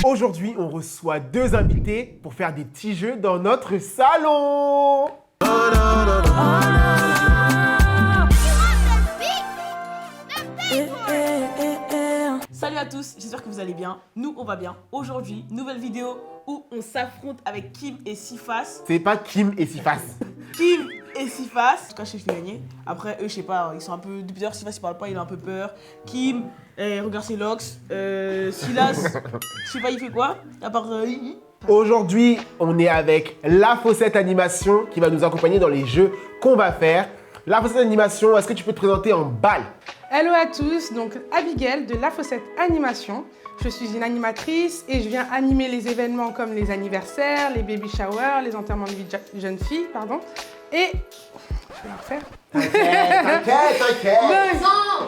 Aujourd'hui, on reçoit deux invités pour faire des petits jeux dans notre salon. Salut à tous, j'espère que vous allez bien. Nous, on va bien. Aujourd'hui, nouvelle vidéo où on s'affronte avec Kim et Sifas. C'est pas Kim et Sifas. Kim et Sifas. En tout cas, je sais que je vais gagner. Après, eux, je sais pas, ils sont un peu... Depuis l'heure, Sifas, il parle pas, il a un peu peur. Kim, regarde ses locks. Silas, je sais pas, il fait quoi à part... Aujourd'hui, on est avec La Faussette Animation qui va nous accompagner dans les jeux qu'on va faire. La Faussette Animation, est-ce que tu peux te présenter en balle? Hello à tous, donc Abigail de La Faussette Animation. Je suis une animatrice et je viens animer les événements comme les anniversaires, les baby showers, les enterrements de vie de jeunes filles, pardon. Et... je vais la refaire. T'inquiète.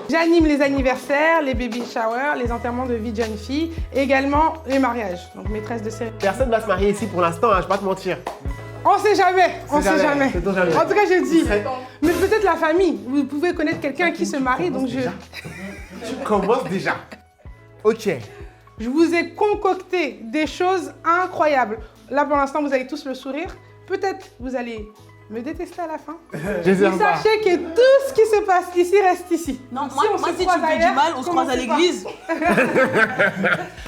J'anime les anniversaires, les baby showers, les enterrements de vie de jeunes filles et également les mariages, donc maîtresse de cérémonie. Personne va se marier ici pour l'instant, hein, je vais pas te mentir. On sait jamais, on sait jamais. Sait-on jamais. En tout cas, je dis. Mais peut-être la famille. Vous pouvez connaître quelqu'un qui se marie, donc je... Tu commences déjà. Ok. Je vous ai concocté des choses incroyables. Là, pour l'instant, vous avez tous le sourire. Peut-être vous allez me détester à la fin. J'espère Mais pas. sachez que tout ce qui se passe ici reste ici. Non, Si moi, on se si tu croise me fais du ailleurs, mal, on se croise à commencez pas. l'église.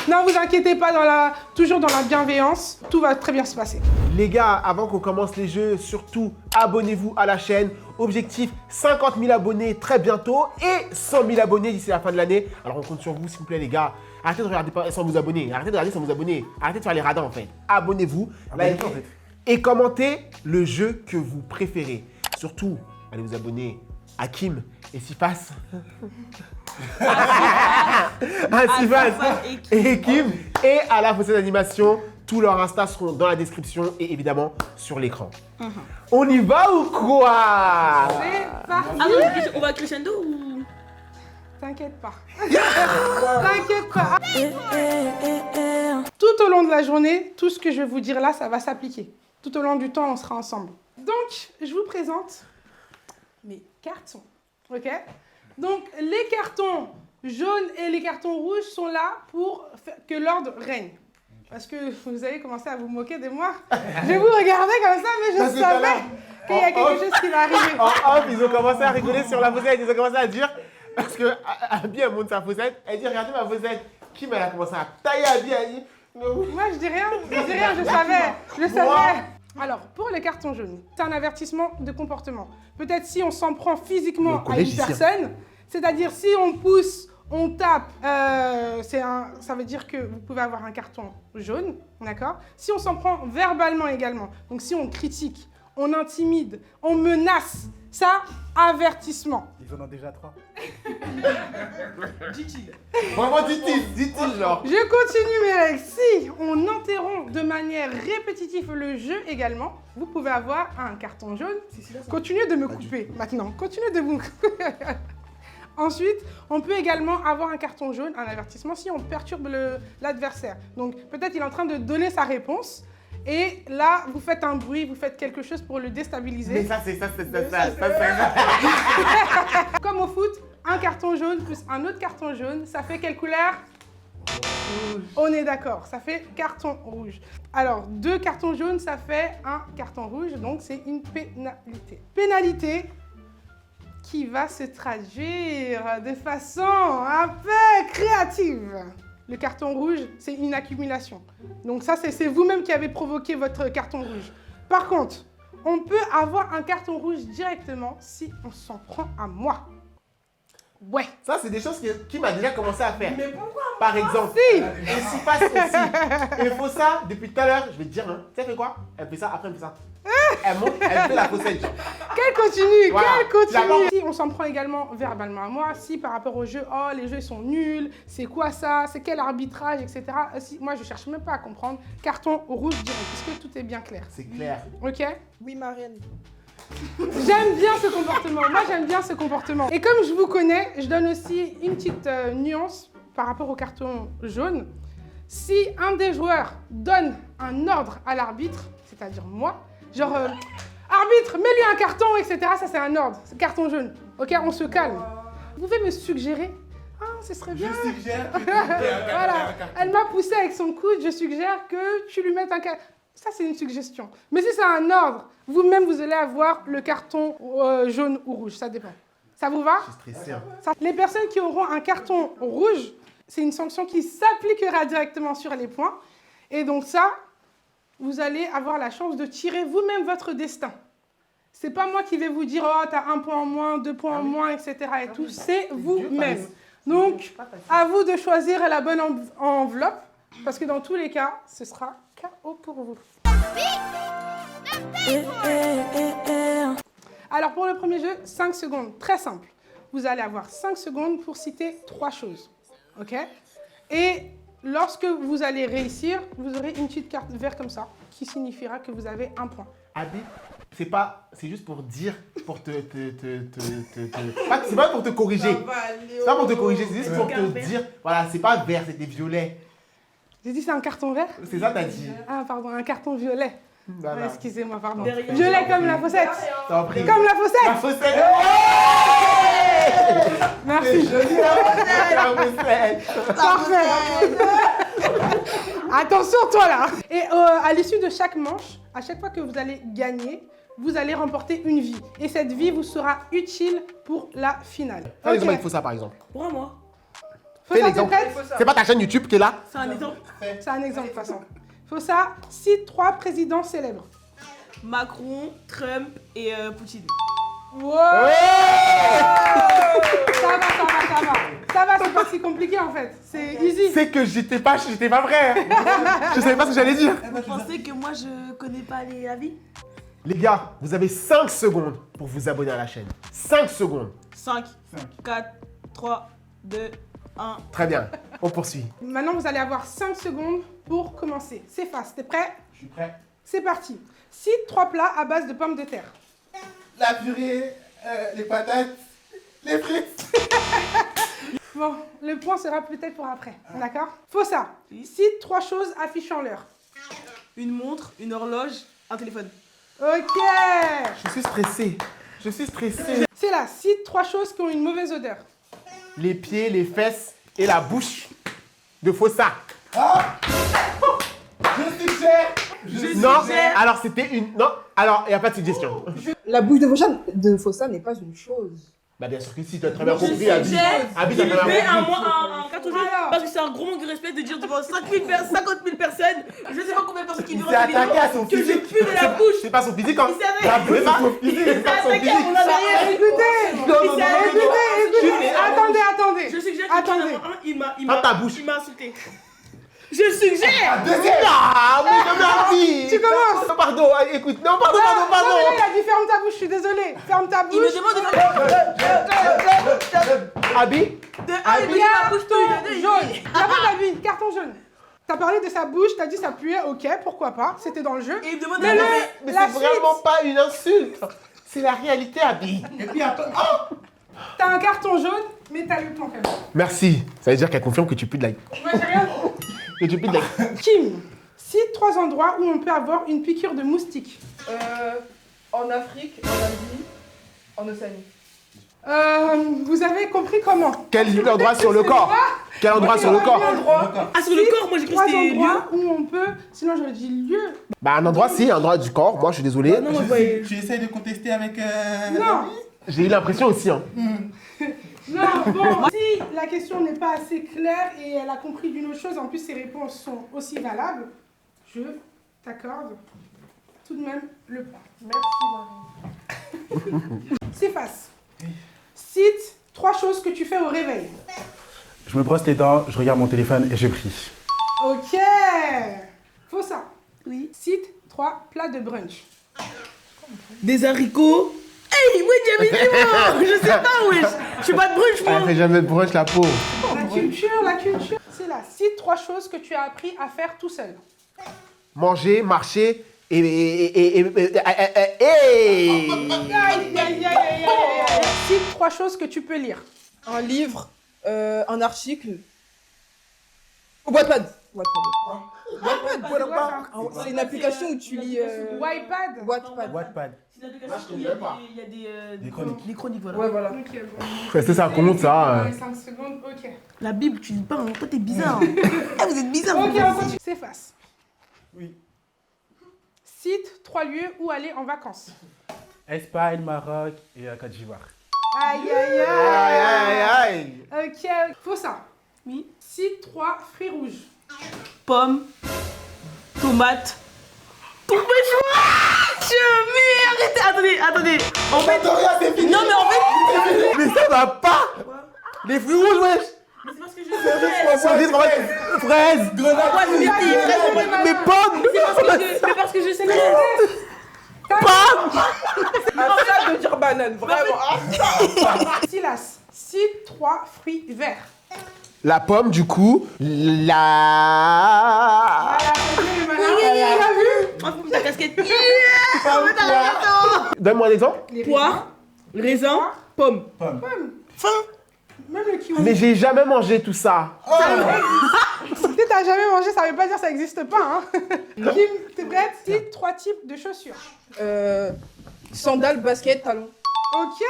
Non, vous inquiétez pas, toujours dans la bienveillance. Tout va très bien se passer. Les gars, avant qu'on commence les jeux, surtout abonnez-vous à la chaîne. Objectif 50 000 abonnés très bientôt et 100 000 abonnés d'ici la fin de l'année. Alors on compte sur vous s'il vous plaît les gars. Arrêtez de regarder sans vous abonner. Arrêtez de regarder sans vous abonner. Arrêtez de faire les radins en fait. Abonnez-vous, likez et commentez le jeu que vous préférez. Surtout, allez vous abonner à Kim et Sifas. À Sifas et Kim et à La Faussette Animation. Tous leurs Insta seront dans la description et évidemment sur l'écran. On y va ou quoi? C'est parti. Ah non, on va crescendo ou... T'inquiète pas. T'inquiète pas. Tout au long de la journée, tout ce que je vais vous dire là, ça va s'appliquer. Tout au long du temps, on sera ensemble. Donc, je vous présente mes cartons. Ok? Donc, les cartons jaunes et les cartons rouges sont là pour que l'ordre règne. Parce que vous avez commencé à vous moquer de moi. Je vous regardais comme ça, mais je savais qu'il y a quelque chose qui va arriver. En off, ils ont commencé à rigoler sur la faussette. Ils ont commencé à dire, parce que Abby, elle monte sa faussette, elle dit, regardez ma faussette. Kim, elle a commencé à tailler Abby, elle dit, non. Moi, je dis rien, je savais, je savais. Alors, pour les cartons jaunes, c'est un avertissement de comportement. Peut-être si on s'en prend physiquement à une personne, c'est-à-dire si on pousse, on tape, ça veut dire que vous pouvez avoir un carton jaune, d'accord? Si on s'en prend verbalement également, donc si on critique, on intimide, on menace, ça, avertissement. Ils en ont déjà 3. Dit-il. Vraiment, dit-il, genre. Je continue mes règles. Si on interrompt de manière répétitive le jeu également, vous pouvez avoir un carton jaune. Continuez de me couper maintenant. Continuez de vous couper. Ensuite, on peut également avoir un carton jaune, un avertissement, si on perturbe l'adversaire. Donc peut-être il est en train de donner sa réponse. Et là, vous faites un bruit, vous faites quelque chose pour le déstabiliser. Mais ça. Comme au foot, un carton jaune plus un autre carton jaune, ça fait quelle couleur? Rouge. On est d'accord, ça fait carton rouge. Alors, 2 cartons jaunes, ça fait un carton rouge, donc c'est une pénalité. Pénalité qui va se traduire de façon un peu créative. Le carton rouge, c'est une accumulation. Donc ça, c'est vous-même qui avez provoqué votre carton rouge. Par contre, on peut avoir un carton rouge directement si on s'en prend à moi. Ouais. Ça, c'est des choses qui m'a déjà commencé à faire. Mais pourquoi? Par exemple, Si. et Sifas aussi. Il faut ça depuis tout à l'heure. Je vais te dire, hein. Tu sais, elle fait quoi? Elle fait ça, après elle fait ça. Elle monte, elle fait la faussette. Genre. Qu'elle continue, Voilà. qu'elle continue. D'abord- Si on s'en prend également verbalement à moi, si par rapport au jeu, oh les jeux ils sont nuls, c'est quoi ça, c'est quel arbitrage, etc. Si, moi je cherche même pas à comprendre. Carton rouge direct, est-ce que tout est bien clair? C'est clair. Ok? Oui, Marianne. J'aime bien ce comportement, moi j'aime bien ce comportement. Et comme je vous connais, je donne aussi une petite nuance par rapport au carton jaune. Si un des joueurs donne un ordre à l'arbitre, c'est-à-dire moi, genre arbitre, mets-lui un carton, etc. Ça c'est un ordre, c'est carton jaune. Ok, on se calme. Vous pouvez me suggérer Ah, ce serait bien. Je suggère que tu Voilà, elle m'a poussé avec son coude, je suggère que tu lui mettes un carton. Ça, c'est une suggestion. Mais si c'est un ordre, vous-même, vous allez avoir le carton jaune ou rouge, ça dépend. Ça vous va? Je suis stressé. Hein. Les personnes qui auront un carton rouge, c'est une sanction qui s'appliquera directement sur les points. Et donc ça, vous allez avoir la chance de tirer vous-même votre destin. C'est pas moi qui vais vous dire, oh, t'as 1 point en moins, 2 points en moins, etc. et tout. C'est vous-même. Donc, à vous de choisir la bonne enveloppe, parce que dans tous les cas, ce sera KO pour vous. Alors, pour le premier jeu, 5 secondes, très simple. Vous allez avoir 5 secondes pour citer 3 choses. OK? Et lorsque vous allez réussir, vous aurez une petite carte verte comme ça, qui signifiera que vous avez 1 point. Habib, c'est juste pour dire, pour c'est pas pour te corriger. C'est pas pour te corriger, c'est juste pour te dire, voilà, c'est pas vert, c'était violet. J'ai dit c'est un carton vert? C'est ça, t'as dit. Ah, pardon, un carton violet. Voilà. Ouais, excusez-moi, pardon. Derrière. Violet comme la fossette. T'en prie. Comme la fossette. La fossette. Merci. La fossette. Parfait. Attention, toi là. Et à l'issue de chaque manche, à chaque fois que vous allez gagner, vous allez remporter une vie. Et cette vie vous sera utile pour la finale. Fais l'exemple avec Fossa, par exemple. Pour moi, Faut Fais ça, t'es l'exemple. prête? C'est pas ta chaîne YouTube qui est là? c'est un exemple. C'est un exemple de toute façon. Faut ça, cite 3 présidents célèbres. Macron, Trump et Poutine. Wow. Ça va, c'est pas si compliqué en fait. C'est easy. C'est que j'étais pas vrai. Je savais pas ce que j'allais dire. Vous pensez que moi je connais pas les avis? Les gars, vous avez 5 secondes pour vous abonner à la chaîne. 5 secondes. 5, 4, 3, 2, 1. Très bien. On poursuit. Maintenant, vous allez avoir 5 secondes pour commencer. C'est fast, t'es prêt? Je suis prêt. C'est parti. Cite 3 plats à base de pommes de terre. La purée, les patates, les frites. Bon, le point sera peut-être pour après. D'accord? Faut ça. Oui. Cite 3 choses affichant l'heure. Une montre, une horloge, un téléphone. Ok. Je suis stressé. C'est là. Cite 3 choses qui ont une mauvaise odeur. Les pieds, les fesses et la bouche de Fossa. Je suggère. Non, alors c'était une... Non, alors il n'y a pas de suggestion. La bouche de Fossa n'est pas une chose. Bah bien sûr que si, tu as très bien Je compris, Abby. suggère Abby, t'as qu'il très fait bien un compris. carton jaune Alors. parce que c'est un gros manque de respect de dire devant 50 000 personnes, je sais pas combien de personnes qui Il verront s'est la vidéo, attaqué à son que je physique. pue de la bouche. C'est pas son physique quand... Il savait. C'est pas son physique, Il c'est s'est pas son attaqué à physique. mon arrière. Écoutez. Écoutez. Attendez. Je suggère qu'il Attendez. y en a un, Ferme ta bouche. il m'a insulté. Je suggère. Ah oui, non mais Abby. Tu commences. Non, pardon, écoute, non, pardon. Non, mais là, il a dit ferme ta bouche, je suis désolée. Ferme ta Il bouche. me demande de faire Abby, de 1, il me dit ma bouche Carton tue. jaune. D'abord, David, carton jaune. T'as parlé de sa bouche, t'as dit ça puait, ok, pourquoi pas, c'était dans le jeu. Et il me demande Mais de mais la c'est vraiment pas une insulte. C'est la réalité, Abby. Et puis après. T'as un carton jaune, mais t'as le point quand même. Merci. Ça veut dire qu'elle confirme que tu pues de la... Moi, j'ai rien. Que tu pues de la... Kim, cite 3 endroits où on peut avoir une piqûre de moustique. En Afrique, en Asie, en Océanie. Vous avez compris comment? Quel endroit sur le corps? Quel endroit sur le corps? Ah, sur le corps, moi j'ai cru que 3 c'était lieu. endroits où on peut. Sinon, j'aurais dit lieu. Bah un endroit, si, un endroit du corps. Moi, je suis désolé. Non, moi je voyais. Tu essayes de contester avec. Non. J'ai eu l'impression aussi. Hein. Non, bon, si la question n'est pas assez claire et elle a compris d'une autre chose, en plus ses réponses sont aussi valables, je t'accorde tout de même le point. Merci Marie. C'est face. Cite 3 choses que tu fais au réveil. Je me brosse les dents, je regarde mon téléphone et je prie. Ok. Faut ça. Oui. Cite 3 plats de brunch. Des haricots. Hey, oui, Jamie, dis-moi. Je sais pas, wesh. Je fais pas de brunch, Elle moi. fait jamais de brunch, la pauvre. La culture. C'est là. Cite 3 choses que tu as appris à faire tout seul. Manger, marcher Aïe, aïe, aïe, aïe, aïe. Cite 3 choses que tu peux lire. Un livre, un article. Wattpad. C'est une application où tu lis. Wattpad. Wattpad. Wattpad. C'est une application où il y a Des chroniques. des chroniques, voilà. Ouais, voilà. Ok, bon. Est-ce que ça compte ça 5 secondes, ok. La Bible, tu lis pas, hein. Toi, t'es bizarre. Ah, vous êtes bizarre. Ok, on continue. S'efface. Oui. Cite 3 lieux où aller en vacances. Espagne, Maroc et Côte d'Ivoire. Aïe, aïe, Aïe, aïe. aïe, aïe. Ok, faut ça. Oui. Cite 3 fruits rouges. Pomme, tomate, tombé mais arrêtez, attendez. En fait, Victoria, c'est fini. non mais en fait, Mais ça va pas. Les fruits rouges, wesh. mais c'est parce que je sais. Sandrine, fraise. Ouais, mais mais Mais pommes. mais parce que je sais. Un ça de dire banane, vraiment. Silas, cite 3 fruits verts. La pomme, du coup. La. Voilà, c'est bien, le malin. T'as vu? Oh, ta casquette. Donne-moi un exemple. Les Poire, raisin, pomme. Pomme. Fin. Même le kiwi. Mais j'ai jamais mangé tout ça. Si t'as jamais mangé, ça veut pas dire que ça existe pas. Hein. Kim, t'es prête? Cite 3 types de chaussures. Sandales, basket, talons. Ok.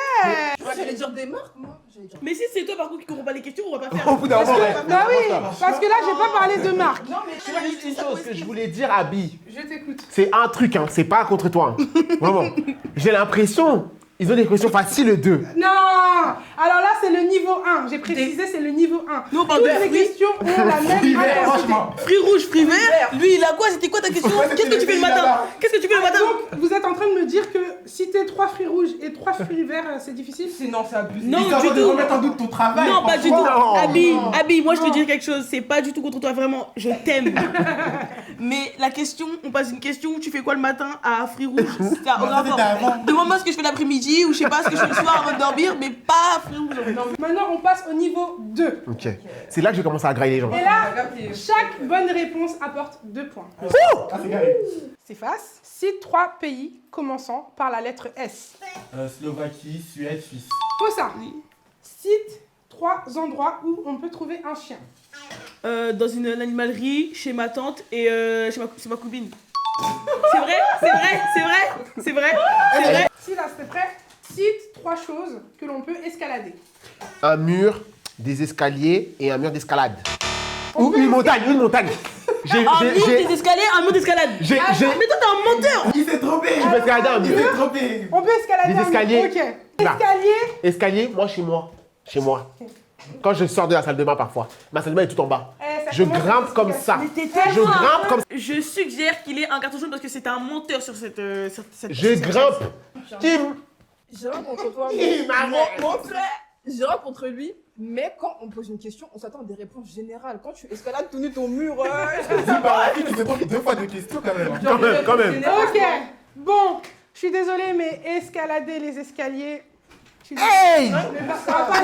J'allais dire des marques, moi. Mais si c'est toi par contre qui comprend pas les questions, on va pas Au faire. bout d'un moment, ouais. Bah oui, parce que là, j'ai pas parlé de marque. Tu m'as dit une chose que je voulais dire à Bi. Je t'écoute. C'est un truc, hein. C'est pas contre toi. Hein. Vraiment. J'ai l'impression. Ils ont des questions faciles, 2. Non. Alors là, c'est le niveau 1. J'ai précisé, c'est le niveau 1. Nous, on parle Toutes de les fruits. questions ont la même Fruits verts, intensité. franchement. Fruits rouges, fruits verts. Lui, il a quoi? C'était quoi ta question? Qu'est-ce que tu fais le matin? Qu'est-ce que tu fais le matin? Donc, vous êtes en train de me dire que citer 3 fruits rouges et 3 fruits verts, c'est difficile? Non, c'est abusé. Non, Histoire du de tout. remettre en doute ton travail. Non, pas du tout. Non. Abi, moi je te dis quelque chose, c'est pas du tout contre toi, vraiment, je t'aime. Mais la question, on passe une question, tu fais quoi le matin à fruits rouges? C'est à ça, c'était avant. Demande-moi ce que je fais l'après-midi ou je sais pas ce que je fais le soir avant de dormir, mais pas fruits rouges. Maintenant, on passe au niveau 2. Ok. C'est là que j'ai commencé à grailler les gens. Et là, chaque bonne réponse apporte 2 points. Ah, c'est carré. S'efface. Cite 3 pays commençant par la lettre S. Slovaquie, Suède, Suisse. Faut ça. Cite 3 endroits où on peut trouver un chien. Dans une animalerie, chez ma tante et chez ma copine. C'est vrai, c'est vrai, c'est vrai, c'est vrai, c'est vrai. Si là, c'est prêt, cite 3 choses que l'on peut escalader. Un mur, des escaliers et un mur d'escalade. Ou une montagne, une montagne. Un mur des escaliers, un mur d'escalade. j'ai- Mais toi t'es un menteur. Il s'est trompé. Je peux escalader un Il mur. s'est trompé. On peut escalader Des un mur. escaliers. Ok. Là. Escalier. Escalier, moi chez moi. Chez moi. Quand je sors de la salle de bain parfois, ma salle de bain est tout en bas. Ça Je commence grimpe à comme se ça. Mais t'es Je tellement- grimpe comme ça. Je suggère qu'il ait un carton jaune parce que c'est un menteur sur cette Je grimpe. Kim. J'irai contre toi, Il m'arrête. mon frère, j'irai contre lui, mais quand on pose une question, on s'attend à des réponses générales. Quand tu escalades tout nu ton mur, Dis par la vie, tu t'es trompé 2 fois de questions quand même. Quand même, quand même. Ok. Bon, je suis désolée, mais escalader les escaliers. je suis Hey. désolée, mais ça va pas.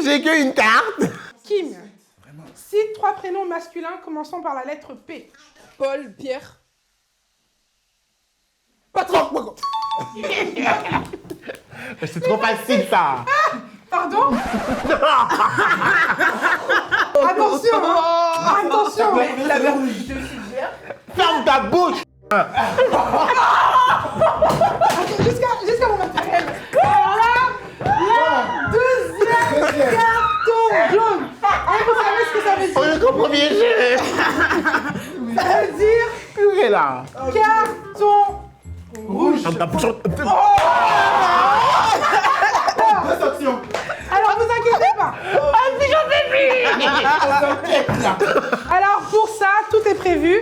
J'ai qu'une carte. Kim. Cite 3 prénoms masculins commençant par la lettre P. Paul, Pierre. Patron. C'est trop facile ça. Pardon. Attention. Attention. La verrouille, je te suggère. Ferme ta bouche. Jusqu'à mon matériel. Alors là, le deuxième carton jaune. Et vous savez ce que ça veut dire? On est qu'au premier jeu. Ça veut dire Purée là. carton rouge. Ferme ta bouche. 2 sanctions. Alors vous inquiétez pas. Alors pour ça, tout est prévu.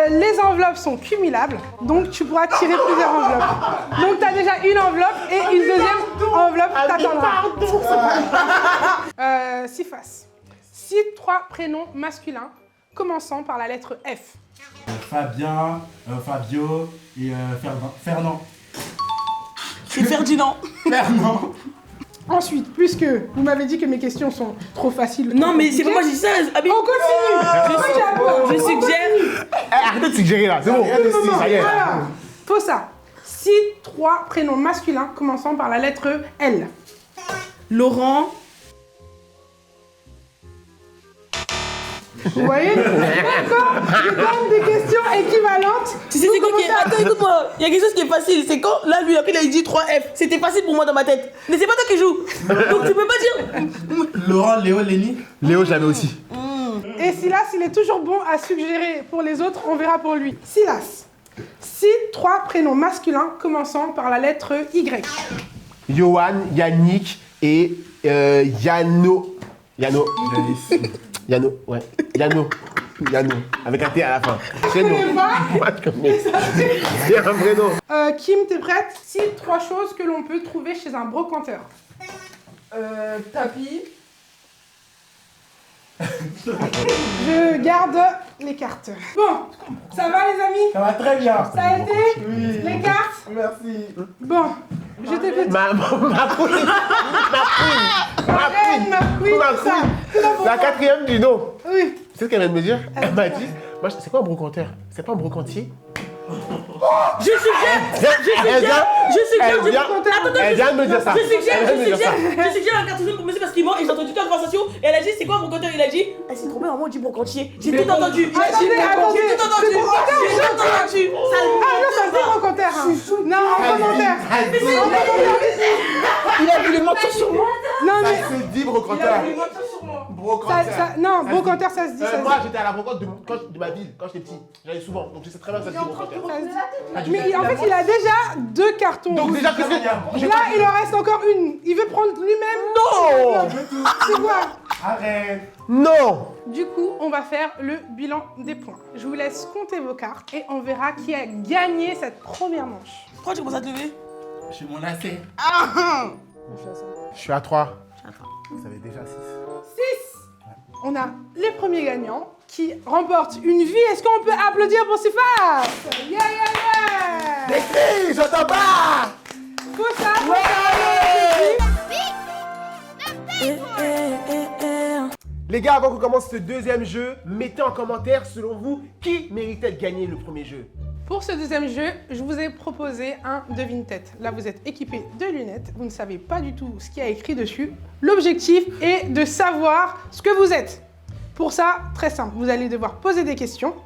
Les enveloppes sont cumulables, donc tu pourras tirer plusieurs enveloppes. Donc tu as déjà une enveloppe et une deuxième enveloppe t'attendra. Sifas. Cite 3 prénoms masculins commençant par la lettre F. Fabien, Fabio et Fernand. C'est Ferdinand. Fernand. Ensuite, puisque vous m'avez dit que mes questions sont trop faciles. Non mais c'est pas moi, je dis ça, Abi. On continue. Je suggère. Arrêtez de suggérer là, c'est bon. Ça y est. Voilà. Faut ça. Cite 3 prénoms masculins commençant par la lettre L. Laurent. Vous voyez? D'accord? Je donne des questions équivalentes. Tu sais, c'est quoi qui est. Attends, écoute-moi. Il y a quelque chose qui est facile. C'est quand, là, lui, après, il a dit 3F. C'était facile pour moi dans ma tête. Mais c'est pas toi qui joue. Donc, tu peux pas dire. Laurent, Léo, Lenny. Léo, je l'avais aussi. Et Silas, il est toujours bon à suggérer pour les autres, on verra pour lui. Silas, cite 3 prénoms masculins commençant par la lettre Y. Johan, Yannick et Yano. Yano. Yano, ouais. Yano. Avec un T à la fin. Prénom. connais pas. Moi, je connais. C'est un prénom. Kim, t'es prête? Cite 3 choses que l'on peut trouver chez un brocanteur. Tapis. Je garde les cartes. Bon, ça va les amis? Ça va très bien. Ça a été? Oui. Les cartes? Merci. Bon, je t'écoute. Ma queen. Ma queen, Ma tout ça. queen. Tout ça pour La toi. 4e du nom. Oui. Tu sais ce qu'elle vient de me dire? Elle m'a dit, moi, c'est quoi un brocanteur? C'est pas un brocantier? Je suggère. Elle vient de me dire ça. Je suggère Elle vient de me dire ça. je suggère un carton jaune pour monsieur parce qu'il ment et j'ai entendu toute la conversation et elle a dit c'est quoi un brocanteur? Il a dit ah c'est trop bien, maman on dit brocantier. J'ai tout entendu. Attendez, attendez. J'ai tout entendu. J'ai tout entendu. Ah non, ça se dit brocanteur. Hein. Non, en commentaire. Il a voulu mentir sur moi. Non, Ça mais. se dit brocanteur. Non, brocanteur, ça se dit. Ça se Moi, dit. j'étais à la brocante de ma ville quand j'étais petit. J'allais souvent, donc je sais très bien que ça se dit brocanteur. Ça se dit. Mais en fait, il a déjà 2 cartons. Donc rouges. déjà, qu'est-ce que... Là, il en reste encore une. Il veut prendre lui-même. Non. C'est quoi? Arrête. Non. Du coup, on va faire le bilan des points. Je vous laisse compter vos cartes et on verra qui a gagné cette première manche. Pourquoi tu commences à te lever? Je suis mon lacet. Je suis à 3. Vous avez déjà 6. 6. On a les premiers gagnants qui remportent une vie. Est-ce qu'on peut applaudir pour Sifas? Yeah, yeah, yeah. Hey, j'entends pas. Tout ça. Les gars, avant qu'on commence ce deuxième jeu, mettez en commentaire, selon vous, qui méritait de gagner le premier jeu. Pour ce deuxième jeu, je vous ai proposé un devine-tête. Là, vous êtes équipé de lunettes, vous ne savez pas du tout ce qu'il y a écrit dessus. L'objectif est de savoir ce que vous êtes. Pour ça, très simple, vous allez devoir poser des questions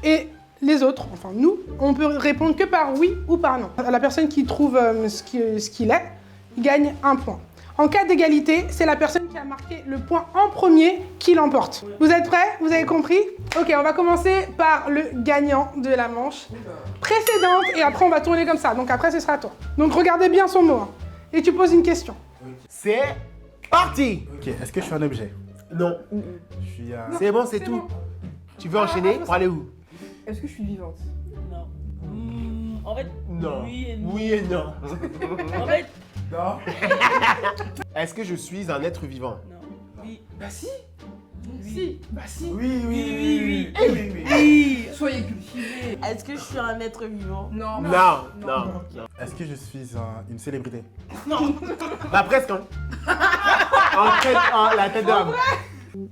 et les autres, enfin nous, on peut répondre que par oui ou par non. La personne qui trouve ce qu'il est, gagne un point. En cas d'égalité, c'est la personne qui a marqué le point en premier qui l'emporte. Vous êtes prêts? Vous avez compris? Ok, on va commencer par le gagnant de la manche précédente et après on va tourner comme ça. Donc après ce sera toi. Donc regardez bien son mot. Hein. Et tu poses une question. C'est parti. Ok, est-ce que je suis un objet? Non. Je suis un... C'est bon, c'est c'est tout. bon. Tu veux enchaîner pour aller où? Est-ce que je suis vivante? Non. En fait, Non. oui et non. Oui et non. En fait, Non. Est-ce que je suis un être vivant? non. Oui. Bah si. Si. Bah si. Oui. Oui. Soyez cultivés. Est-ce que je suis un être vivant? Non. Non. Est-ce que je suis une célébrité? Bah presque, hein. La tête de l'homme.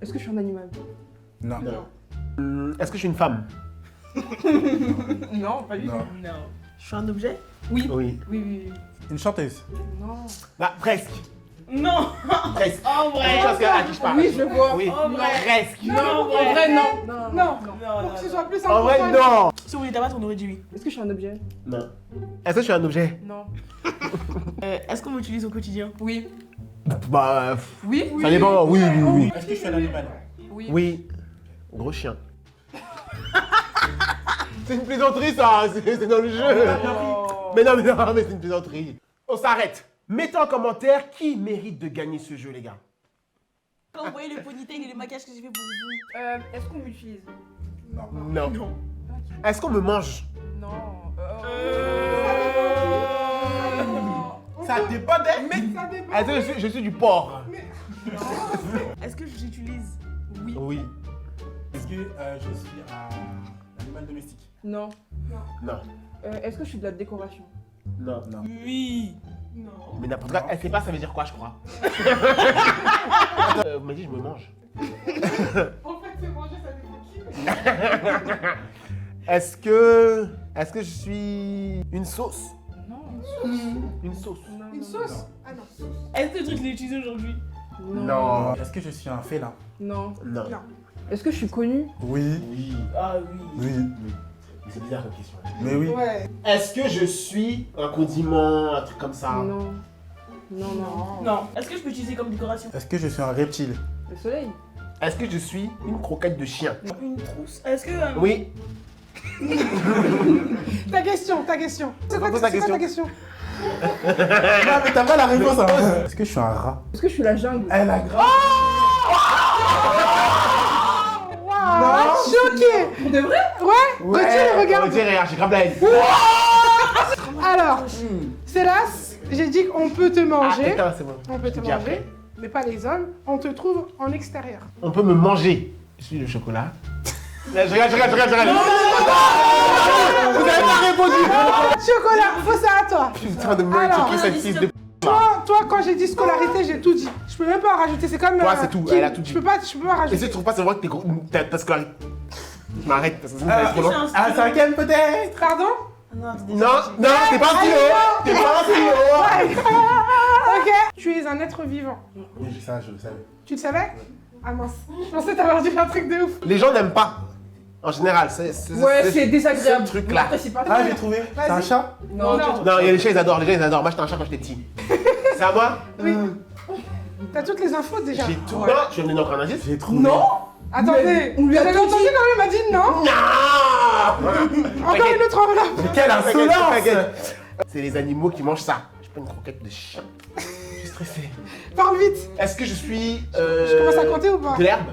Est-ce que je suis un animal? Non. Est-ce que je suis une femme? Non, pas du tout. Non. Non. Je suis un objet? Oui. Oui. Oui. Une chanteuse? Non. Bah presque. Non. Presque. En C'est vrai. une chose à qui je parle. Oui, je vois. Oui. En vrai. Presque. Non, en vrai, non. Non. Non. Non, Pour non, que ce non. soit plus En vrai, important. non. Si on était pas, on aurait dit oui. Est-ce que je suis un objet? Non. Est-ce que je suis un objet? Non. Est-ce qu'on m'utilise au quotidien? Oui. Bah, Oui. ça dépend. Oui. Est-ce que je suis un animal? Oui. Oui. Gros chien. C'est une plaisanterie, ça. C'est dans le jeu. Oh. Mais non, mais c'est une plaisanterie. On s'arrête. Mettez en commentaire qui mérite de gagner ce jeu, les gars. Quand vous voyez le ponytail et le maquillage que j'ai fait pour vous. Est-ce qu'on m'utilise? Non. Est-ce qu'on me mange? Non. Ça dépend des... Mais... Ça dépend. Est-ce que je suis du porc? Est-ce que j'utilise? Oui. Oui. Est-ce que je suis un animal domestique? Non. Non. Est-ce que je suis de la décoration? Non. Non. Oui. Non. Mais n'importe quoi, elle sait pas ça veut dire quoi, je crois. Vous m'avez dit, je me mange. En fait, c'est manger, ça dépend qui. Est-ce que je suis une sauce? Non. Une sauce? Une sauce? Ah non. Est-ce que le truc que j'ai utilisé aujourd'hui? Non. Est-ce que je suis un félin? Non. Non. Non. Est-ce que je suis connue? Oui. Oui. Ah oui. Oui. Mais c'est bizarre comme question. Mais oui. Ouais. Est-ce que je suis un condiment, un truc comme ça? Non. Non. Non. Est-ce que je peux utiliser comme décoration? Est-ce que je suis un reptile? Le soleil. Est-ce que je suis une croquette de chien? Une trousse. Est-ce que. Oui. Ta question. C'est quoi Pose ta ta question? Non, mais t'as pas la réponse. Hein. Est-ce que je suis un rat? Est-ce que je suis la jungle? Elle a grave. Waouh, choqué. De vrai? Ouais, Gauthier, regarde. Gauthier, regarde, j'ai grave la haine. Alors, Célas, j'ai dit qu'on peut te Ah, manger. putain, c'est bon. On peut te J'ai dit manger, après. mais pas les hommes. On te trouve en extérieur. On peut me manger. Je suis le chocolat. Je regarde. Vous avez pas répondu. Chocolat, faut ça à toi. Je suis en train de me Alors, checker cette fils de... Toi, quand j'ai dit scolarité, j'ai tout dit. Je peux même pas en rajouter. C'est comme. Toi, c'est tout. Kim. Elle a tout dit. Je peux pas Et rajouter. si tu trouves pas, c'est vrai que t'es gros. T'as scolarité. Je m'arrête parce que sinon ça va être trop long. Un cinquième peut-être? Pardon? Non, Non, t'es pas un stylo. T'es pas un stylo. Ok. Tu es un être vivant. Oui, ça, je le savais. Tu le savais? Ah mince. Je pensais t'avoir dit un truc de ouf. Les gens n'aiment pas. En général, Ouais, c'est désagréable. ce truc-là. J'apprécie pas. Ah, j'ai trouvé. C'est un chat? Non. Non, il y a les chats, ils adorent. Les gens, ils adorent. Moi, j'étais un chat quand j'étais petit. C'est à moi? Oui. T'as toutes les infos déjà. J'ai tout. Non, tu veux me donner encore un indice? J'ai trouvé. Non. Attendez. On lui a Vous avez tout entendu dit. quand même, elle m'a dit non. Non. Encore une autre enveloppe. Mais quelle insolence! C'est les animaux qui mangent ça. Je suis pas une croquette de chien. Je suis stressé. Parle vite. Est-ce que je suis. Je commence à compter ou pas? De l'herbe?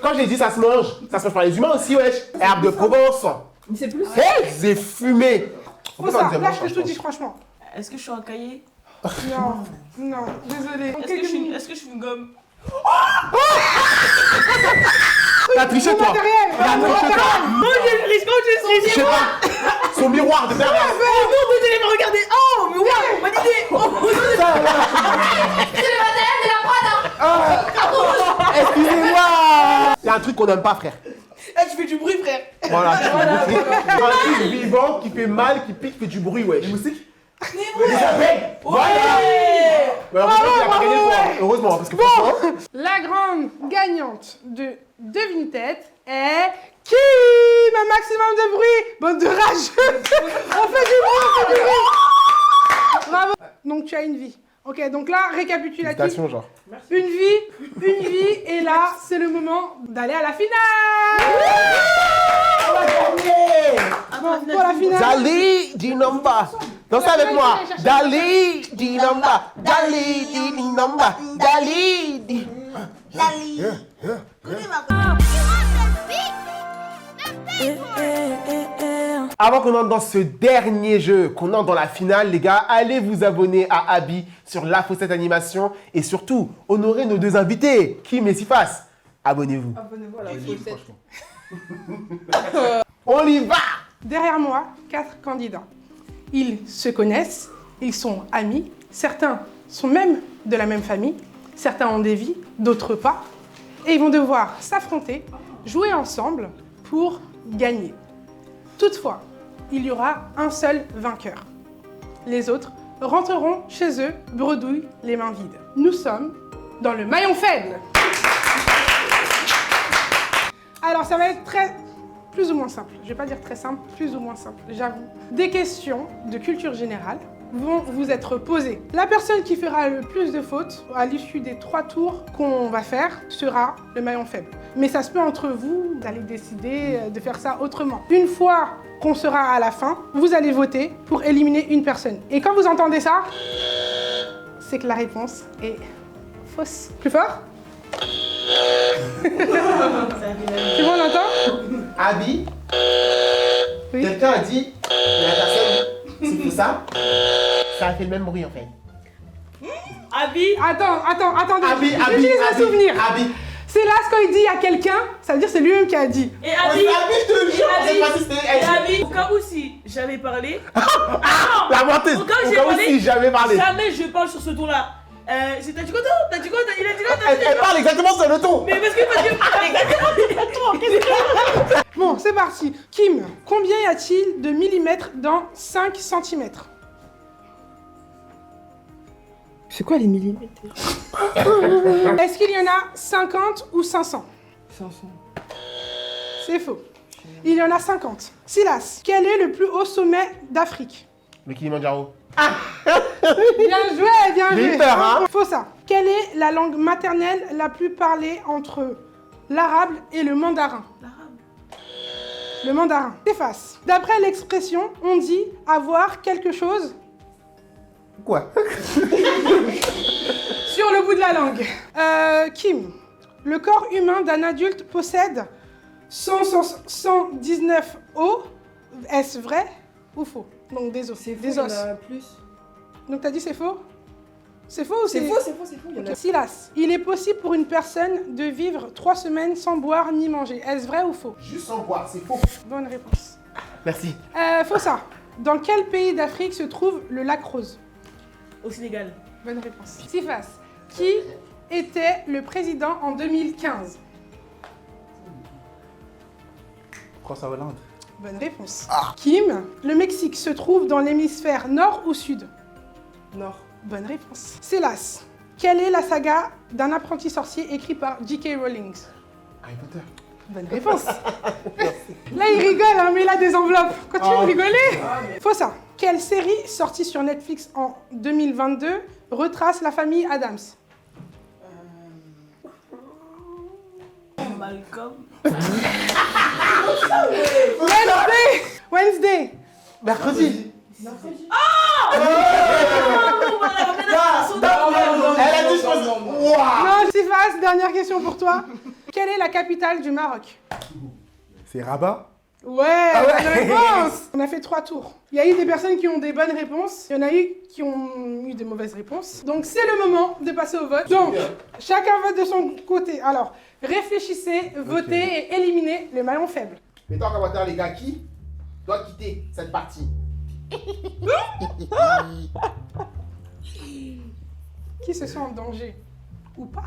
Quand j'ai dit ça se mange par les humains aussi, wesh. Herbe de Provence. Mais c'est plus. C'est fumé. Faut ça. Là, je te tout dis franchement. Est-ce que je suis un cahier? Non, désolé. Est-ce que je suis une gomme? T'as triché, toi. Matériel. Non, j'ai Je sais pas. Son miroir de merde. Oh non, vous allez me regarder. Oh, mais waouh, bonne idée. Oh, Excusez-moi. Il y a un truc qu'on n'aime pas, frère. tu fais du bruit, frère. Voilà. Un truc vivant qui fait mal, qui pique, qui fait du bruit, wesh. Les moustiques? Les abeilles. Voilà. Mais heureusement qu'il a pas gagné le point. Heureusement, parce que franchement. La grande gagnante de Devine-Tête est Kim. Un maximum de bruit. Bande de rageux. On fait du bruit. Bravo. Donc tu as une vie. Ok, donc là, récapitulatif. Félicitations, genre. Une vie, et là, c'est le moment d'aller à la finale. Bon, pour la finale. Dali di Namba. Dansez avec moi. Dali di Namba. Dali di Namba. Dali di. Avant qu'on entre dans ce dernier jeu, qu'on entre dans la finale, les gars, allez vous abonner à Abby sur La Faussette Animation et surtout, honorer nos deux invités, Kim et Sifas. Abonnez-vous. Abonnez-vous à la faussette. On y va! Derrière moi, 4 candidats. Ils se connaissent, ils sont amis, certains sont même de la même famille, certains ont des vies, d'autres pas. Et ils vont devoir s'affronter, jouer ensemble pour gagner. Toutefois, il y aura un seul vainqueur. Les autres rentreront chez eux, bredouilles, les mains vides. Nous sommes dans le maillon faible. Alors ça va être plus ou moins simple. Je vais pas dire très simple, plus ou moins simple, j'avoue. Des questions de culture générale vont vous être posées. La personne qui fera le plus de fautes à l'issue des 3 tours qu'on va faire sera le maillon faible. Mais ça se peut entre vous d'aller décider de faire ça autrement. Une fois qu'on sera à la fin, vous allez voter pour éliminer une personne. Et quand vous entendez ça, c'est que la réponse est fausse. Plus fort? C'est bon, on entend? Abby, Oui. quelqu'un a dit, la personne, c'est tout ça, ça a fait le même bruit en fait. Abby. Attendez. Abby, J'utilise un souvenir. Abby. C'est là quand il dit à quelqu'un, ça veut dire c'est lui-même qui a dit. Et Abby, Abby. je te jure, Abby. j'ai pas assisté. Et Abby. Au cas où si j'avais parlé. La menteuse, Au cas où au j'ai cas où parlé, si j'avais parlé. Jamais je parle sur ce ton-là. T'as dit quoi toi? T'as dit quoi? Il a dit quoi? Elle parle exactement sur le ton. Mais parce que exactement. Bon, c'est parti. Kim, combien y a-t-il de millimètres dans 5 cm? C'est quoi les millimètres? Est-ce qu'il y en a 50 ou 500? 500. C'est faux. Il y en a 50. Silas, quel est le plus haut sommet d'Afrique? Le Kilimandjaro. Bien joué, bien J'ai joué. eu peur, hein. Faut ça. Quelle est la langue maternelle la plus parlée entre l'arabe et le mandarin? Le mandarin. S'efface. D'après l'expression, on dit avoir quelque chose Quoi? sur le bout de la langue. Kim, le corps humain d'un adulte possède 119 os. Est-ce vrai ou faux? Donc des os. C'est faux, Des il y en os. a plus. Donc t'as dit c'est faux? C'est faux ou C'est faux, c'est faux, c'est faux. Il y en a. Silas, il est possible pour une personne de vivre 3 semaines sans boire ni manger. Est-ce vrai ou faux? Juste sans boire, c'est faux. Bonne réponse. Merci. Faux ça. Dans quel pays d'Afrique se trouve le lac Rose? Au Sénégal. Bonne réponse. Sifas, qui était le président en 2015? François Hollande. Bonne réponse. Kim, le Mexique se trouve dans l'hémisphère nord ou sud? Nord. Bonne réponse. Silas, quelle est la saga d'un apprenti sorcier écrit par J.K. Rowling? Harry Potter. Bonne réponse. Là, il rigole, hein, mais il a des enveloppes. Continue de rigoler. Faut ça. Quelle série sortie sur Netflix en 2022 retrace la famille Adams? Malcolm. Wednesday. Mercredi. Elle a dit Non, Sifas, dernière question pour toi. Quelle est la capitale du Maroc? C'est Rabat. Ouais, bonne réponse. On a fait 3 tours. Il y a eu des personnes qui ont des bonnes réponses. Il y en a eu qui ont eu des mauvaises réponses. Donc c'est le moment de passer au vote. Donc, chacun vote de son côté. Alors, réfléchissez, votez et éliminez le maillon faible. Mettez en commentaire, les gars, qui doit quitter cette partie. Qui se sent en danger ou pas?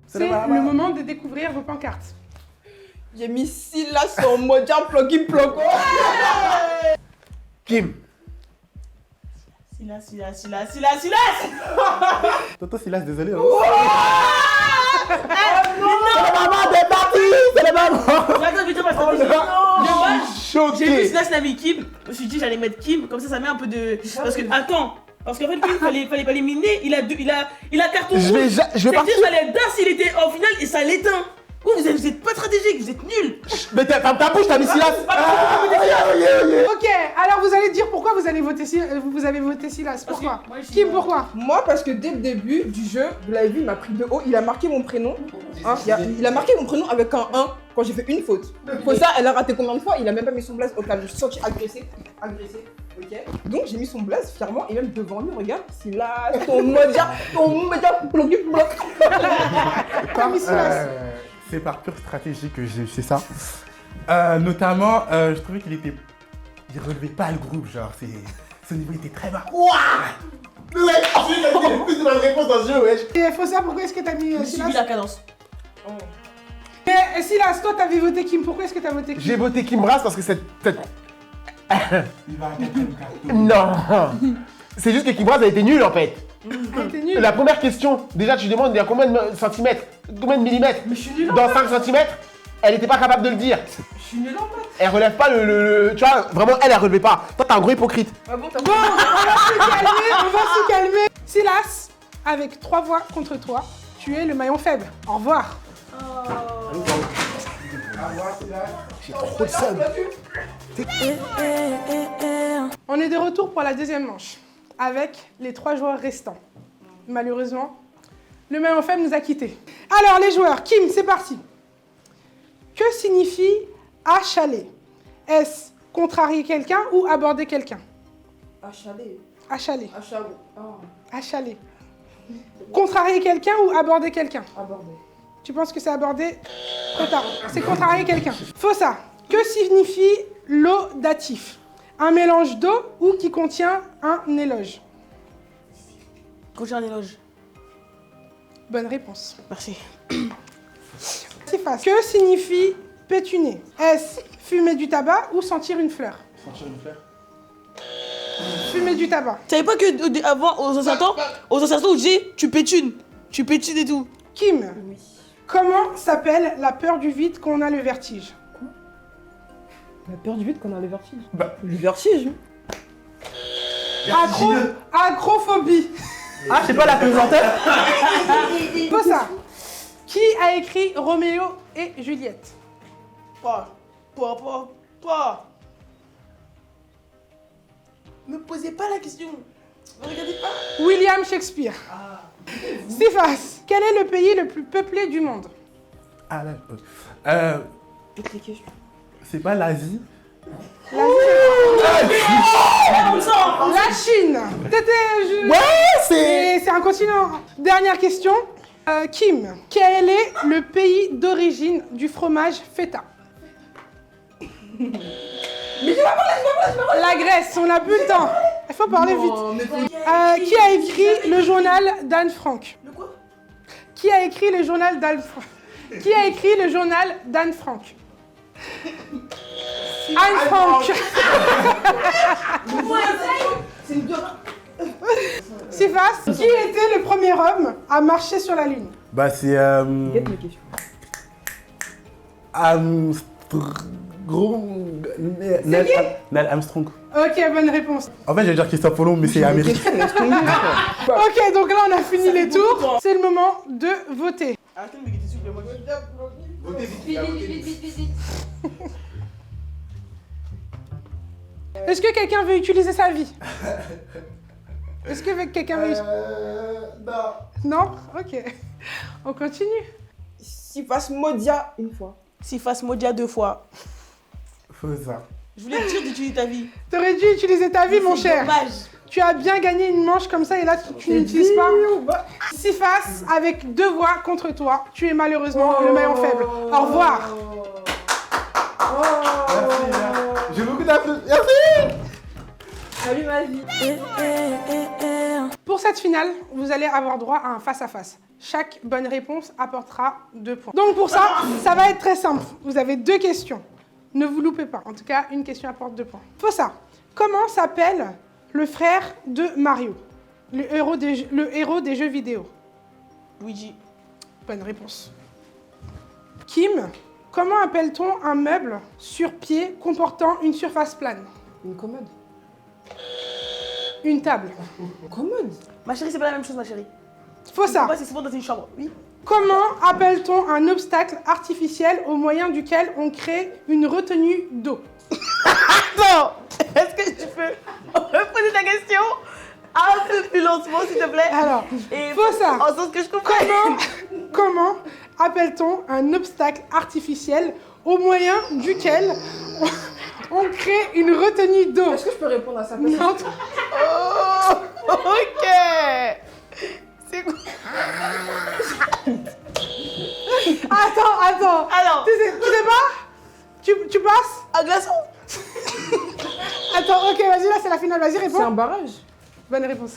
C'est le moment de découvrir vos pancartes. J'ai mis Silas en mode plugin plug. Kim. Silas. Tonton Silas, désolé. Hein. C'est la maman des parties. C'est la maman. Attends, vite, parce que de base, j'ai vu Choqué. Silas l'a mis Kim. Je me suis dit j'allais mettre Kim, comme ça met un peu de. Parce que attends, parce qu'en fait Kim fallait pas l'éliminer. Il a carton rouge. Je vais C'est-à-dire partir. ça allait d'un s'il était en finale et ça l'éteint. Vous êtes pas stratégique, vous êtes nuls. Mais ferme ta bouche, t'as mis Silas. Ok, alors vous allez dire pourquoi vous avez voté Silas. Pourquoi? Kim, pourquoi? Moi, parce que dès le début du jeu, vous l'avez vu, il m'a pris de haut, il a marqué mon prénom. Hein, il a marqué mon prénom avec un 1 quand j'ai fait une faute. Pour ça, elle a raté combien de fois? Il a même pas mis son blaze au calme. Je me suis senti agressé, ok. Donc j'ai mis son blaze fièrement et même devant lui, regarde, Silas, ton média bloqué bloc. T'as mis Silas. C'est par pure stratégie que j'ai fait ça. Notamment, je trouvais qu'il relevait pas le groupe, genre, ce niveau était très bas. Ouais, j'ai plus de bonnes réponses dans ce jeu, wesh. Et faut ça, pourquoi est-ce que t'as mis J'ai suivi Silas? la cadence. Et Silas, toi t'avais voté Kim, pourquoi est-ce que t'as voté Kim? J'ai voté Kim Brass parce que cette... Il va arrêter le carton. Non. C'est juste que Kim Brass a été nul en fait. T'es nul. La première question, déjà tu demandes il y a combien de centimètres, combien de millimètres? Mais je suis nul en Dans 5 centimètres, elle était pas capable de le dire. Je suis nul en maths. Elle relève pas le... Tu vois, vraiment elle relevait pas. Toi t'es un gros hypocrite. Ah bon, t'as Bon, on va se calmer. Silas, avec 3 voix contre toi, tu es le maillon faible. Au revoir. J'ai trop de seum. On est de retour pour la deuxième manche, avec les 3 joueurs restants. Malheureusement, le maillon faible nous a quittés. Alors les joueurs, Kim, c'est parti. Que signifie achaler? Est-ce contrarier quelqu'un ou aborder quelqu'un? Achaler. Achaler. Achaler. Achaler. Contrarier quelqu'un ou aborder quelqu'un? Aborder. Tu penses que c'est aborder? Trop tard. C'est contrarier quelqu'un. Faut ça. Que signifie laudatif? Un mélange d'eau ou qui contient un éloge? Quand j'ai un éloge. Bonne réponse. Merci. C'est facile. Que signifie pétuner? Est-ce fumer du tabac ou sentir une fleur? Sentir une fleur. Fumer du tabac. Tu savais pas que avant, aux anciens temps, on disait tu pétunes. Tu pétunes et tout. Kim, comment s'appelle la peur du vide quand on a le vertige? La peur du vide qu'on a le vertige. Bah. Le vertige. Acrophobie. Ah, c'est pas la pesanteur. Faux ça. Qui a écrit Roméo et Juliette? Pas. Me posez pas la question. Ne regardez pas. William Shakespeare. Sifas, quel est le pays le plus peuplé du monde? Ah là, c'est pas l'Asie. La Chine. Ouais, c'est... Et c'est un continent. Dernière question. Kim, quel est le pays d'origine du fromage feta? La Grèce, on n'a plus le temps. Il faut parler vite. Qui a écrit le journal d'Anne Frank? Le quoi? Qui a écrit le journal d'Anne Frank? Qui a écrit le journal d'Anne Frank? Anne Frank. Sifas, qui était le premier homme à marcher sur la Lune? Bah c'est... Guette mes questions. Neil Armstrong. Ok, bonne réponse. En fait, j'allais dire Christophe Colomb, mais c'est américain. Ok, donc là on a fini les tours. C'est le moment de voter. Arrêtez de me guetter, s'il vous plaît, moi. Est-ce que quelqu'un veut utiliser sa vie? Est-ce que quelqu'un veut... Non. Ok. On continue. S'il fasse Modia une fois. S'il fasse Modia 2 fois. Faut ça. Je voulais te dire d'utiliser ta vie. T'aurais dû utiliser ta vie, mon cher. Dommage. Tu as bien gagné une manche comme ça et là tu n'utilises pas. Sifas, avec 2 voix contre toi, tu es malheureusement le maillon faible. Au revoir. Merci. J'ai beaucoup d'applaudissements. Merci. Salut ma vie. Pour cette finale, vous allez avoir droit à un face-à-face. Chaque bonne réponse apportera 2 points. Donc pour ça, ça va être très simple. Vous avez 2 questions. Ne vous loupez pas. En tout cas, une question apporte 2 points. Faut ça. Comment s'appelle le frère de Mario, le héros des jeux vidéo? Luigi. Bonne réponse. Kim, comment appelle-t-on un meuble sur pied comportant une surface plane? Une commode. Une table. Commode. Ma chérie, c'est pas la même chose, ma chérie. Faut ça. Moi, c'est souvent dans une chambre. Oui. Comment appelle-t-on un obstacle artificiel au moyen duquel on crée une retenue d'eau? Attends. Est-ce que tu peux reposer ta question un peu plus lentement, s'il te plaît? Alors, Et faut ça. en sens que je comprends. Comment appelle-t-on un obstacle artificiel au moyen duquel on crée une retenue d'eau? Est-ce que je peux répondre à ça? Non. Oh, ok. C'est quoi? Attends. Alors, Tu sais pas? Tu passes? un glaçon. Attends, ok, vas-y, là c'est la finale, vas-y, C'est un réponds. barrage. Bonne réponse.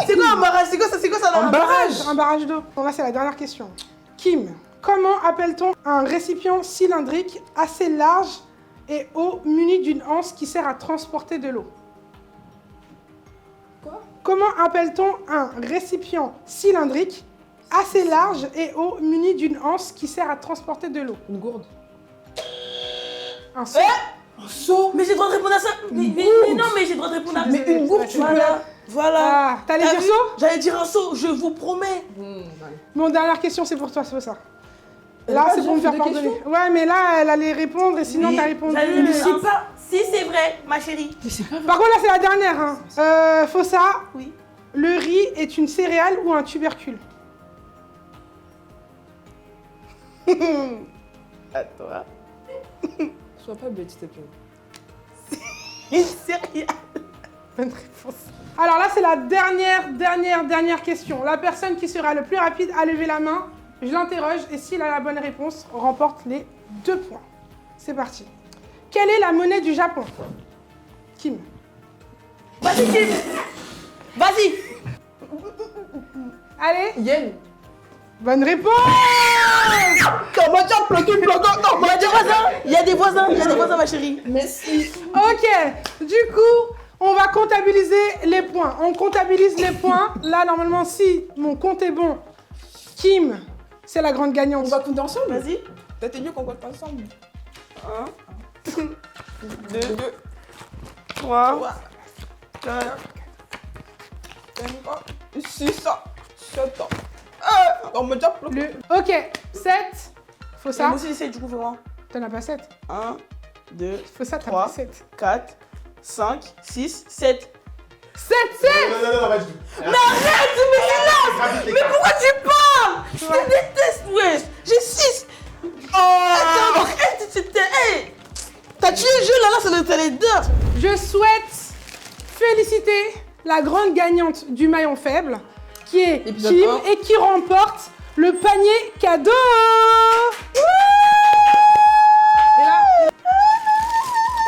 C'est quoi un barrage? C'est quoi ça dans Un barrage. Un barrage d'eau. Bon, là c'est la dernière question. Kim, comment appelle-t-on un récipient cylindrique assez large et haut muni d'une anse qui sert à transporter de l'eau? Quoi? Comment appelle-t-on un récipient cylindrique assez large et haut muni d'une anse qui sert à transporter de l'eau? Une gourde. Un seau. Un seau. Mais j'ai le droit de répondre à ça. Mais non, mais j'ai le droit de répondre à ça. Mais une gourde, tu peux. Voilà. Ah, t'allais T'as dire vu? seau? J'allais dire un seau, je vous promets. Mon dernière question, c'est pour toi, c'est ça. Elle a Là, pas c'est déjà pour me fait faire deux pardonner. questions Ouais, mais là, elle allait répondre et sinon, t'as répondu. Je sais pas si c'est vrai, ma chérie. Mais c'est pas vrai. Par contre, là, c'est la dernière. Hein. Faut ça. Oui. Le riz est une céréale ou un tubercule? Attends. Sois pas bête, s'il te plaît. Une céréale. Bonne réponse. Alors là, c'est la dernière question. La personne qui sera le plus rapide à lever la main, je l'interroge et s'il a la bonne réponse, remporte les 2 points. C'est parti. Quelle est la monnaie du Japon? Kim. Vas-y, Kim. Vas-y. Allez, Yen. bonne réponse. T'as m'a déjà bloqué, Il y a des voisins, il y a des voisins, il y a des voisins, ma chérie. Merci. Ok, du coup, on va comptabiliser les points. On comptabilise les points. Là, normalement, si mon compte est bon, Kim, c'est la grande gagnante. On va compter ensemble. Vas-y. T'as dit qu'on compte ensemble. 1, 2, 3, 4, 6, 7 ans. On m'a déjà bloqué. Ok, 7. Faut Et ça. moi aussi j'essaie du coup, fais-moi. T'en as pas 7. 1, 2, Faut ça, t'as 3, pas 7. 4, 5, 6, 7. 7, 7. Non, vas-y. Mais pourquoi tu parles? Je te déteste, wesh. J'ai 6. Oh, arrête, c'était. Hey, t'as tué le jeu là, c'est les deux. Je souhaite féliciter la grande gagnante du maillon faible, qui est Épisode Kim, 1. et qui remporte le panier cadeau. Et là,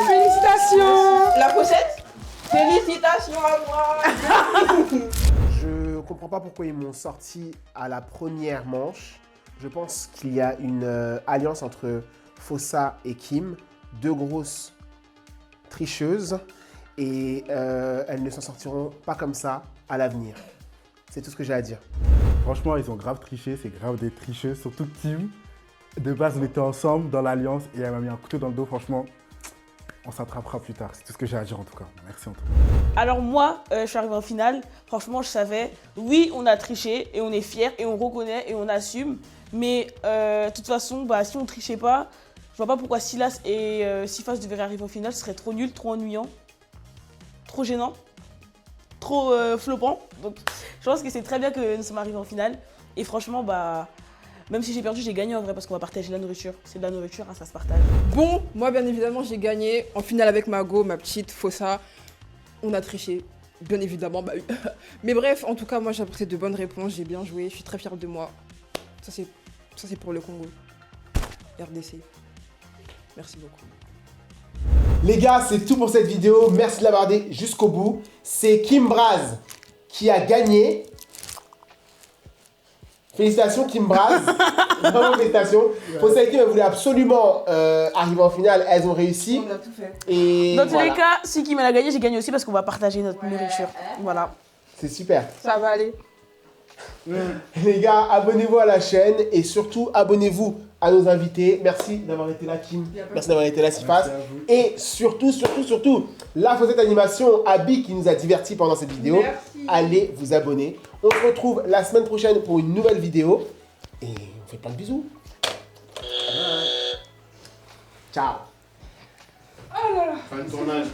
félicitations. La pochette. Félicitations à moi. Je comprends pas pourquoi ils m'ont sorti à la première manche. Je pense qu'il y a une alliance entre Fossa et Kim, deux grosses tricheuses, et elles ne s'en sortiront pas comme ça à l'avenir. C'est tout ce que j'ai à dire. Franchement, ils ont grave triché, c'est grave des tricheux, surtout Kim. De base, on était ensemble dans l'alliance et elle m'a mis un couteau dans le dos, franchement. On s'attrapera plus tard, c'est tout ce que j'ai à dire en tout cas. Merci en tout cas. Alors moi, je suis arrivée en finale. Franchement, je savais. Oui, on a triché et on est fiers et on reconnaît et on assume. Mais de toute façon, bah, si on trichait pas, je vois pas pourquoi Silas et Sifas devaient arriver en finale. Ce serait trop nul, trop ennuyant, trop gênant, trop floppant. Donc, je pense que c'est très bien que nous sommes arrivés en finale. Et franchement, bah, même si j'ai perdu, j'ai gagné en vrai parce qu'on va partager la nourriture. C'est de la nourriture, hein, ça se partage. Bon, moi bien évidemment j'ai gagné en finale avec Mago, ma petite Fossa. On a triché, bien évidemment, bah oui. Mais bref, en tout cas moi j'ai apporté de bonnes réponses, j'ai bien joué, je suis très fière de moi. Ça c'est pour le Congo. RDC. Merci beaucoup. Les gars, c'est tout pour cette vidéo. Merci de l'avoir regardé jusqu'au bout. C'est Kim Braz qui a gagné. Félicitations Kim Braz. Vraiment félicitations. Fossa et Kim, elles voulaient absolument arriver en finale. Elles ont réussi. On a tout fait. Et Dans tous voilà. les cas, si Kim a gagné, j'ai gagné aussi parce qu'on va partager notre nourriture. Voilà. C'est super. Ça va aller. Les gars, abonnez-vous à la chaîne et surtout abonnez-vous à nos invités. Merci d'avoir été là, Kim. Merci d'avoir été là, Sifas. Merci à vous. Et surtout, la faussette animation Abby qui nous a divertis pendant cette vidéo. Merci. Allez vous abonner. On se retrouve la semaine prochaine pour une nouvelle vidéo. Et on fait plein de bisous. Ciao. Oh là là. Fin de tournage.